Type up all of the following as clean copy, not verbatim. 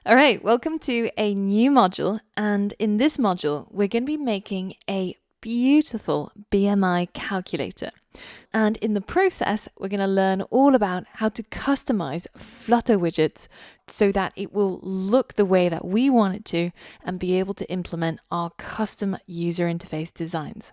All right, welcome to a new module. And in this module, we're going to be making a beautiful BMI calculator. And in the process, we're going to learn all about how to customize Flutter widgets so that it will look the way that we want it to and be able to implement our custom user interface designs.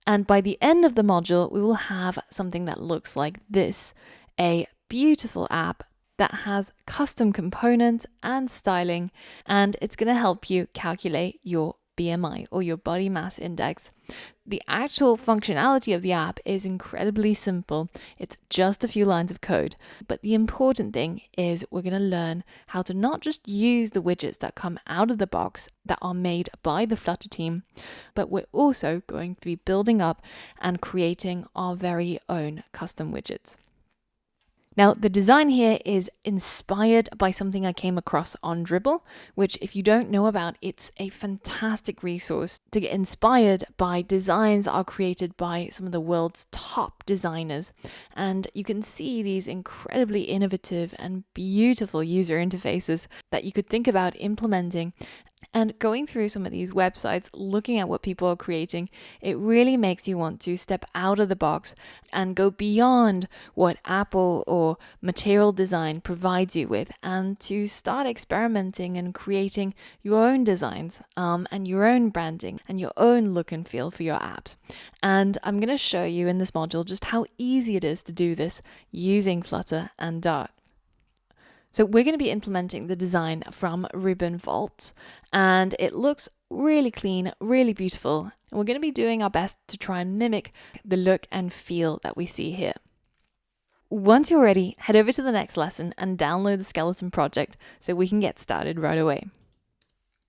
And by the end of the module, we will have something that looks like this, a beautiful app that has custom components and styling, and it's going to help you calculate your BMI or your body mass index. The actual functionality of the app is incredibly simple. It's just a few lines of code. But the important thing is we're going to learn how to not just use the widgets that come out of the box that are made by the Flutter team, but we're also going to be building up and creating our very own custom widgets. Now, the design here is inspired by something I came across on Dribbble, which if you don't know about, it's a fantastic resource to get inspired by designs that are created by some of the world's top designers. And you can see these incredibly innovative and beautiful user interfaces that you could think about implementing. And going through some of these websites, looking at what people are creating, it really makes you want to step out of the box and go beyond what Apple or material design provides you with, and to start experimenting and creating your own designs and your own branding and your own look and feel for your apps. And I'm going to show you in this module just how easy it is to do this using Flutter and Dart. So we're going to be implementing the design from Ribbon Vault, and it looks really clean, really beautiful. And we're going to be doing our best to try and mimic the look and feel that we see here. Once you're ready, head over to the next lesson and download the skeleton project so we can get started right away.